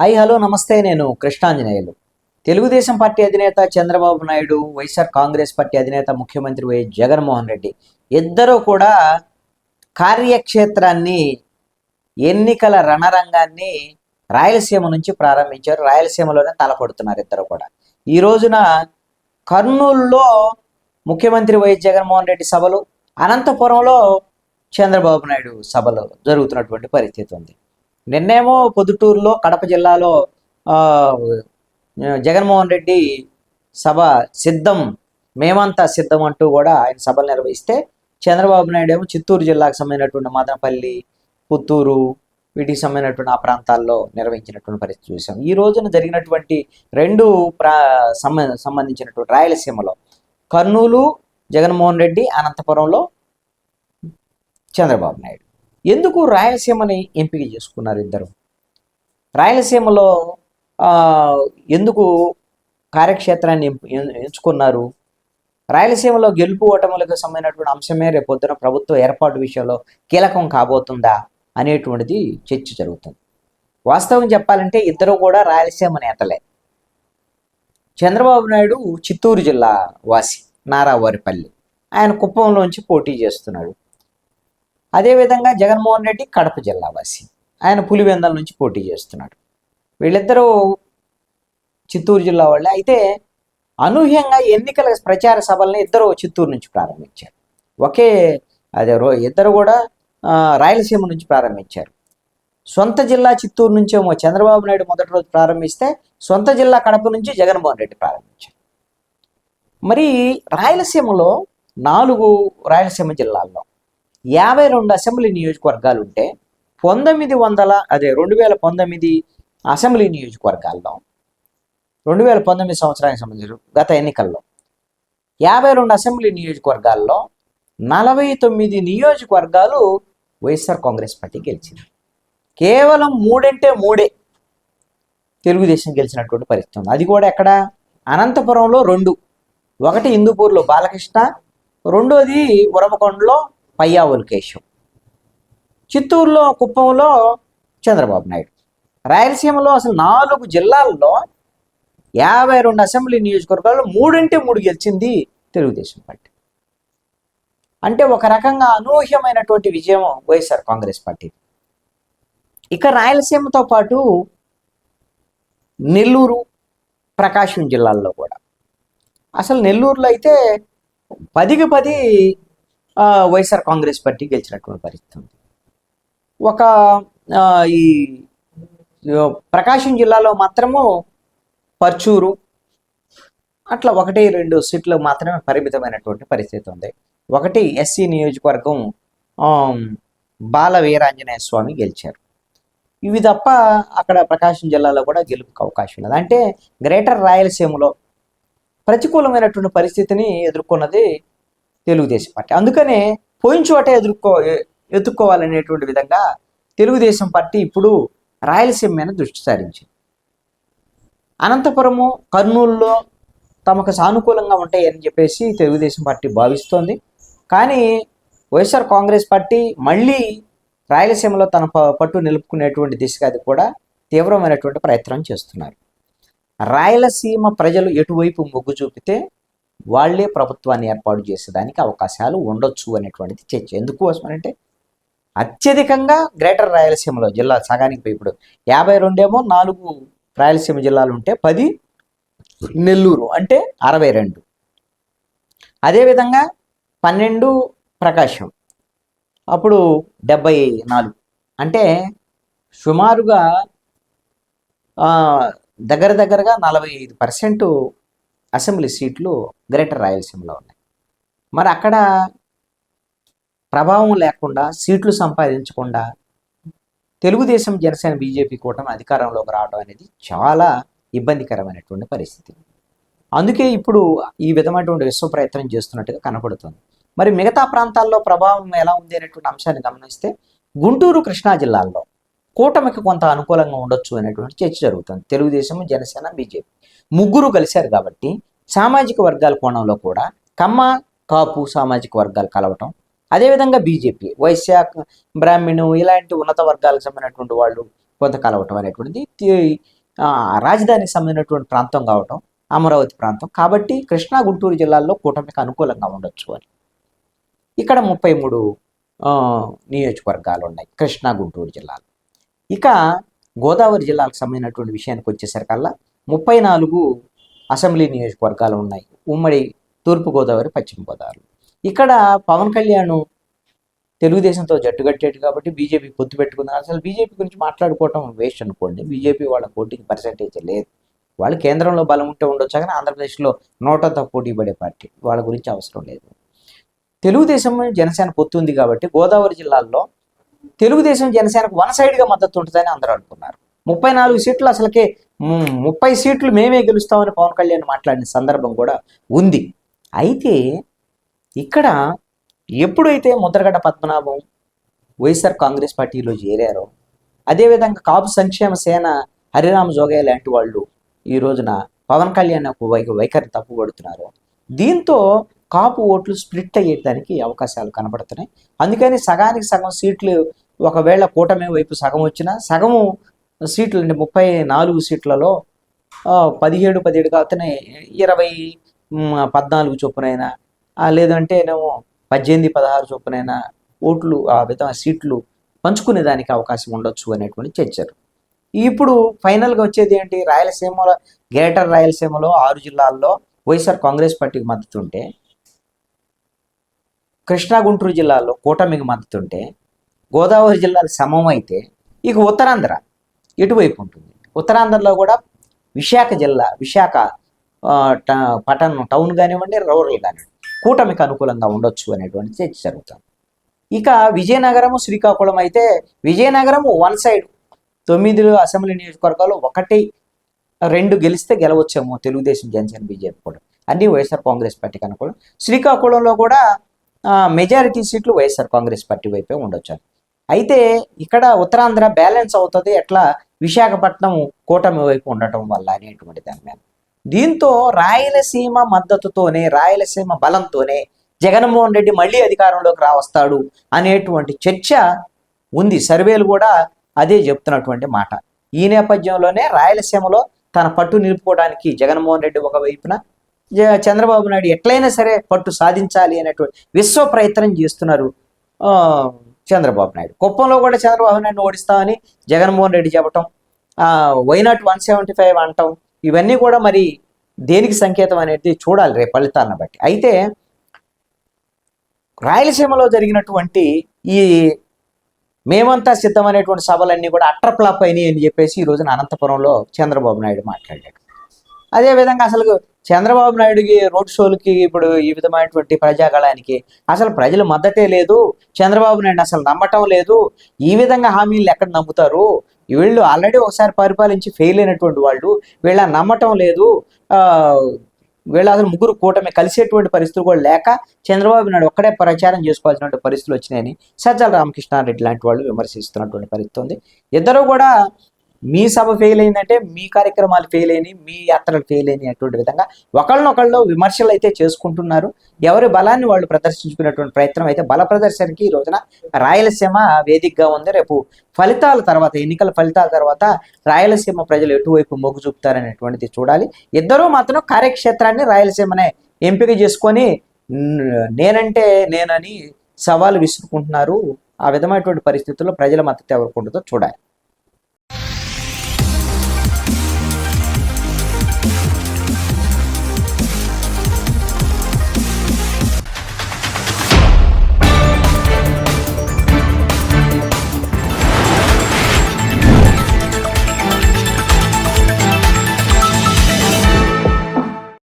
Hi hello నమస్తే. నేను Krishnanjaneyulu. Telugu Desam party అధినేత చంద్రబాబు నాయుడు, వైఎస్ఆర్ కాంగ్రెస్ పార్టీ అధినేత ముఖ్యమంత్రి వైఎస్ జగన్మోహన్ రెడ్డి ఇద్దరూ కూడా కార్యక్షేత్రాన్ని, ఎన్నికల రణరంగాన్ని రాయలసీమ నుంచి ప్రారంభించారు. రాయలసీమలోనే తలపడుతున్నారు ఇద్దరు కూడా. ఈ రోజున కర్నూలులో ముఖ్యమంత్రి వైఎస్ జగన్మోహన్ రెడ్డి సభలు, అనంతపురంలో చంద్రబాబు నాయుడు సభలు జరుగుతున్నటువంటి పరిస్థితి ఉంది. నిన్నేమో పొద్దుటూరులో, కడప జిల్లాలో జగన్మోహన్ రెడ్డి సభ సిద్ధం, మేమంతా సిద్ధం అంటూ కూడా ఆయన సభలు నిర్వహిస్తే, చంద్రబాబు నాయుడు ఏమో చిత్తూరు జిల్లాకు సంబంధించినటువంటి మదనపల్లి, పుత్తూరు వీటికి సంబంధించినటువంటి ఆ ప్రాంతాల్లో నిర్వహించినటువంటి పరిస్థితి చూసాం. ఈ రోజున జరిగినటువంటి రెండు సంబంధించినటువంటి రాయలసీమలో కర్నూలు జగన్మోహన్ రెడ్డి, అనంతపురంలో చంద్రబాబు నాయుడు. ఎందుకు రాయలసీమని ఎంపిక చేసుకున్నారు ఇద్దరు? రాయలసీమలో ఎందుకు కార్యక్షేత్రాన్ని ఎంచుకున్నారు? రాయలసీమలో గెలుపు ఓటములకు సంబంధించినటువంటి అంశమే రేపొద్దున ప్రభుత్వ ఏర్పాటు విషయంలో కీలకం కాబోతుందా అనేటువంటిది చర్చ జరుగుతుంది. వాస్తవం చెప్పాలంటే ఇద్దరు కూడా రాయలసీమ నేతలే. చంద్రబాబు నాయుడు చిత్తూరు జిల్లా వాసి, నారావారిపల్లి, ఆయన కుప్పంలోంచి పోటీ చేస్తున్నాడు. అదేవిధంగా జగన్మోహన్ రెడ్డి కడప జిల్లా వాసి, ఆయన పులివెందల నుంచి పోటీ చేస్తున్నాడు. వీళ్ళిద్దరూ చిత్తూరు జిల్లా వాళ్ళే. అయితే అనూహ్యంగా ఎన్నికల ప్రచార సభల్ని ఇద్దరు చిత్తూరు నుంచి ప్రారంభించారు. ఇద్దరు కూడా రాయలసీమ నుంచి ప్రారంభించారు. సొంత జిల్లా చిత్తూరు నుంచేమో చంద్రబాబు నాయుడు మొదటి రోజు ప్రారంభిస్తే, సొంత జిల్లా కడప నుంచి జగన్మోహన్ రెడ్డి ప్రారంభించారు. మరి రాయలసీమలో 4 రాయలసీమ జిల్లాల్లో 52 అసెంబ్లీ నియోజకవర్గాలు ఉంటే 2019 అసెంబ్లీ నియోజకవర్గాల్లో 2019 సంవత్సరానికి సంబంధించిన గత ఎన్నికల్లో 52 అసెంబ్లీ నియోజకవర్గాల్లో 49 నియోజకవర్గాలు వైఎస్ఆర్ కాంగ్రెస్ పార్టీ గెలిచింది. కేవలం 3 తెలుగుదేశం గెలిచినటువంటి పరిస్థితి ఉంది. అది కూడా ఎక్కడ? అనంతపురంలో 2, ఒకటి హిందూపూర్లో బాలకృష్ణ, రెండోది ఉరవకొండలో పయ్యావులు కేశవ్, చిత్తూరులో కుప్పంలో చంద్రబాబు నాయుడు. రాయలసీమలో అసలు 4 జిల్లాల్లో 52 అసెంబ్లీ నియోజకవర్గాల్లో 3 గెలిచింది తెలుగుదేశం పార్టీ. అంటే ఒక రకంగా అనూహ్యమైనటువంటి విజయం వైఎస్ఆర్ కాంగ్రెస్ పార్టీ. ఇక రాయలసీమతో పాటు నెల్లూరు, ప్రకాశం జిల్లాల్లో కూడా, అసలు నెల్లూరులో అయితే 10కి 10 వైఎస్ఆర్ కాంగ్రెస్ పార్టీ గెలిచినటువంటి పరిస్థితి ఉంది. ఈ ప్రకాశం జిల్లాలో మాత్రము పర్చూరు అట్లా 1-2 సీట్లు మాత్రమే పరిమితమైనటువంటి పరిస్థితి ఉంది. ఒకటి ఎస్సీ నియోజకవర్గం బాల వీరాంజనేయ స్వామి గెలిచారు. ఇవి తప్ప అక్కడ ప్రకాశం జిల్లాలో కూడా గెలుపుకి అవకాశం ఉన్నది. అంటే గ్రేటర్ రాయలసీమలో ప్రతికూలమైనటువంటి పరిస్థితిని ఎదుర్కొన్నది తెలుగుదేశం పార్టీ. అందుకనే పోయిన చోట ఎదుర్కోవాలనేటువంటి విధంగా తెలుగుదేశం పార్టీ ఇప్పుడు రాయలసీమ మీద దృష్టి సారించింది. అనంతపురము, కర్నూలులో తమకు సానుకూలంగా ఉంటాయని చెప్పేసి తెలుగుదేశం పార్టీ భావిస్తోంది. కానీ వైఎస్ఆర్ కాంగ్రెస్ పార్టీ మళ్ళీ రాయలసీమలో తన పట్టు నిలుపుకునేటువంటి దిశగా అది కూడా తీవ్రమైనటువంటి ప్రయత్నం చేస్తున్నారు. రాయలసీమ ప్రజలు ఎటువైపు మొగ్గు చూపితే వాళ్లే ప్రభుత్వాన్ని ఏర్పాటు చేసేదానికి అవకాశాలు ఉండొచ్చు అనేటువంటిది చర్చ. ఎందుకోసం అంటే అత్యధికంగా గ్రేటర్ రాయలసీమలో జిల్లా సగానికి ఇప్పుడు 52 4 రాయలసీమ జిల్లాలు ఉంటే 10 నెల్లూరు అంటే 62, అదేవిధంగా 12 ప్రకాశం అప్పుడు 74, అంటే సుమారుగా దగ్గరగా 45% అసెంబ్లీ సీట్లు గ్రేటర్ రాయలసీమలో ఉన్నాయి. మరి అక్కడ ప్రభావం లేకుండా, సీట్లు సంపాదించకుండా తెలుగుదేశం, జనసేన, బీజేపీ కూటమి అధికారంలోకి రావడం అనేది చాలా ఇబ్బందికరమైనటువంటి పరిస్థితి. అందుకే ఇప్పుడు ఈ విధమైనటువంటి విశ్వ ప్రయత్నం చేస్తున్నట్టుగా కనపడుతుంది. మరి మిగతా ప్రాంతాల్లో ప్రభావం ఎలా ఉంది అనేటువంటి అంశాన్ని గమనిస్తే, గుంటూరు, కృష్ణా జిల్లాల్లో కూటమికి కొంత అనుకూలంగా ఉండొచ్చు అనేటువంటి చర్చ జరుగుతుంది. తెలుగుదేశం, జనసేన, బీజేపీ ముగ్గురు కలిశారు కాబట్టి సామాజిక వర్గాల కోణంలో కూడా కమ్మ, కాపు సామాజిక వర్గాలు కలవటం, అదేవిధంగా బీజేపీ, వైశ్య, బ్రాహ్మణు ఇలాంటి ఉన్నత వర్గాలకు సంబంధించినటువంటి వాళ్ళు కొంత కలవటం అనేటువంటిది రాజధానికి సంబంధించినటువంటి ప్రాంతం కావటం, అమరావతి ప్రాంతం కాబట్టి కృష్ణా గుంటూరు జిల్లాల్లో కూటమికి అనుకూలంగా ఉండొచ్చు అని. ఇక్కడ 33 నియోజకవర్గాలు ఉన్నాయి కృష్ణా గుంటూరు జిల్లాలో. ఇక గోదావరి జిల్లాకు సంబంధించినటువంటి విషయానికి వచ్చేసరికల్లా 34 అసెంబ్లీ నియోజకవర్గాలు ఉన్నాయి ఉమ్మడి తూర్పుగోదావరి, పశ్చిమ గోదావరి. ఇక్కడ పవన్ కళ్యాణ్ తెలుగుదేశంతో జట్టు కట్టేది కాబట్టి బీజేపీ పొత్తు పెట్టుకున్నారు. అసలు బీజేపీ గురించి మాట్లాడుకోవటం వేస్ట్ అనుకోండి. బీజేపీ వాళ్ళ పోటీకి పర్సెంటేజ్ లేదు. వాళ్ళు కేంద్రంలో బలం ఉంటే ఉండొచ్చు, కానీ ఆంధ్రప్రదేశ్లో నోటంతా పోటీ పడే పార్టీ, వాళ్ళ గురించి అవసరం లేదు. తెలుగుదేశం జనసేన పొత్తు ఉంది కాబట్టి గోదావరి జిల్లాల్లో తెలుగుదేశం జనసేనకు వన్ సైడ్గా మద్దతు ఉంటుందని అందరూ అనుకున్నారు. 34 సీట్లు అసలుకే 30 సీట్లు మేమే గెలుస్తామని పవన్ కళ్యాణ్ మాట్లాడిన సందర్భం కూడా ఉంది. అయితే ఇక్కడ ఎప్పుడైతే ముద్రగడ్డ పద్మనాభం వైఎస్ఆర్ కాంగ్రెస్ పార్టీలో చేరారో, అదేవిధంగా కాపు సంక్షేమ సేన హరిరామ జోగయ్య లాంటి వాళ్ళు ఈ రోజున పవన్ కళ్యాణ్ వైఖరి తప్పుపడుతున్నారు. దీంతో కాపు ఓట్లు స్ప్లిట్ అయ్యేదానికి అవకాశాలు కనబడుతున్నాయి. అందుకని సగానికి సగం సీట్లు ఒకవేళ కూటమి వైపు సగం వచ్చినా, సగము సీట్లు అంటే 34 సీట్లలో 17 కాకపోతే 20 14 చొప్పునైనా, లేదంటే ఏమో 18 16 చొప్పునైనా ఓట్లు ఆ విధంగా సీట్లు పంచుకునే దానికి అవకాశం ఉండొచ్చు అనేటువంటి చర్చలు. ఇప్పుడు ఫైనల్గా వచ్చేది ఏంటి, రాయలసీమలో గ్రేటర్ రాయలసీమలో 6 జిల్లాల్లో వైఎస్ఆర్ కాంగ్రెస్ పార్టీకి మద్దతు ఉంటే, కృష్ణా గుంటూరు జిల్లాలో కూటమికి మద్దతు ఉంటే, గోదావరి జిల్లాలు సమం అయితే, ఇక ఉత్తరాంధ్ర ఎటువైపు ఉంటుంది. ఉత్తరాంధ్రలో కూడా విశాఖ జిల్లా, విశాఖ పట్టణం టౌన్ కానివ్వండి, రూరల్ కానివ్వండి కూటమికి అనుకూలంగా ఉండొచ్చు అనేటువంటి చర్చ జరుగుతుంది. ఇక విజయనగరము, శ్రీకాకుళం అయితే విజయనగరం వన్ సైడ్ 9 అసెంబ్లీ నియోజకవర్గాలు 1, 2 గెలిస్తే గెలవచ్చేమో తెలుగుదేశం, జనసేన, బీజేపీ కూడా అన్నీ వైఎస్ఆర్ కాంగ్రెస్ పార్టీకి అనుకూలం. శ్రీకాకుళంలో కూడా మెజారిటీ సీట్లు వైఎస్ఆర్ కాంగ్రెస్ పార్టీ వైపే ఉండొచ్చు. అయితే ఇక్కడ ఉత్తరాంధ్ర బ్యాలెన్స్ అవుతుంది ఎట్లా, విశాఖపట్నం కూటమి వైపు ఉండటం వల్ల అనేటువంటి దాని మీద. దీంతో రాయలసీమ మద్దతుతోనే, రాయలసీమ బలంతోనే జగన్మోహన్ రెడ్డి మళ్ళీ అధికారంలోకి రావస్తాడు అనేటువంటి చర్చ ఉంది. సర్వేలు కూడా అదే చెప్తున్నటువంటి మాట. ఈ నేపథ్యంలోనే రాయలసీమలో తన పట్టు నిలుపుకోవడానికి జగన్మోహన్ రెడ్డి ఒకవైపున, చంద్రబాబు నాయుడు ఎట్లయినా సరే పట్టు సాధించాలి అనేటువంటి విశ్వ ప్రయత్నం చేస్తున్నారు చంద్రబాబు నాయుడు. కుప్పంలో కూడా చంద్రబాబు నాయుడు ఓడిస్తామని జగన్మోహన్ రెడ్డి చెప్పటం, వైనాట్ 175 అంటాం, ఇవన్నీ కూడా మరి దేనికి సంకేతం అనేది చూడాలి రేపు ఫలితాలను బట్టి. అయితే రాయలసీమలో జరిగినటువంటి ఈ మేమంతా సిద్ధమనేటువంటి సభలన్నీ కూడా అట్రప్లాప్ అయినాయి అని చెప్పేసి ఈ రోజున అనంతపురంలో చంద్రబాబు నాయుడు మాట్లాడాడు. అదేవిధంగా అసలు చంద్రబాబు నాయుడుకి రోడ్ షోలకి ఇప్పుడు ఈ విధమైనటువంటి ప్రజాగళానికి అసలు ప్రజల మద్దతే లేదు, చంద్రబాబు నాయుడు అసలు నమ్మటం లేదు, ఈ విధంగా హామీలు ఎక్కడ నమ్ముతారు, వీళ్ళు ఆల్రెడీ ఒకసారి పరిపాలించి ఫెయిల్ అయినటువంటి వాళ్ళు, వీళ్ళ నమ్మటం లేదు, వీళ్ళు అసలు ముగ్గురు కూటమి కలిసేటువంటి పరిస్థితులు కూడా లేక చంద్రబాబు నాయుడు ఒక్కడే ప్రచారం చేసుకోవాల్సినటువంటి పరిస్థితులు వచ్చినాయని సజ్జల రామకృష్ణారెడ్డి లాంటి వాళ్ళు విమర్శిస్తున్నటువంటి పరిస్థితి ఉంది. ఇద్దరు కూడా మీ సభ ఫెయిల్ అయిందంటే మీ కార్యక్రమాలు ఫెయిల్ అయినాయి, మీ యాత్రలు ఫెయిల్ అయినాయి అటువంటి విధంగా ఒకళ్ళనొకళ్ళు విమర్శలు అయితే చేసుకుంటున్నారు. ఎవరి బలాన్ని వాళ్ళు ప్రదర్శించుకునేటువంటి ప్రయత్నం అయితే బల ప్రదర్శనకి ఈ రోజున రాయలసీమ వేదికగా ఉంది. రేపు ఫలితాల తర్వాత, ఎన్నికల ఫలితాల తర్వాత రాయలసీమ ప్రజలు ఎటువైపు మొగ్గు చూపుతారనేటువంటిది చూడాలి. ఇద్దరూ మాత్రం కార్యక్షేత్రాన్ని రాయలసీమనే ఎంపిక చేసుకొని నేనంటే నేనని సవాలు విసురుకుంటున్నారు. ఆ విధమైనటువంటి పరిస్థితుల్లో ప్రజల మద్దతు ఎవరికి ఉంటుందో చూడాలి.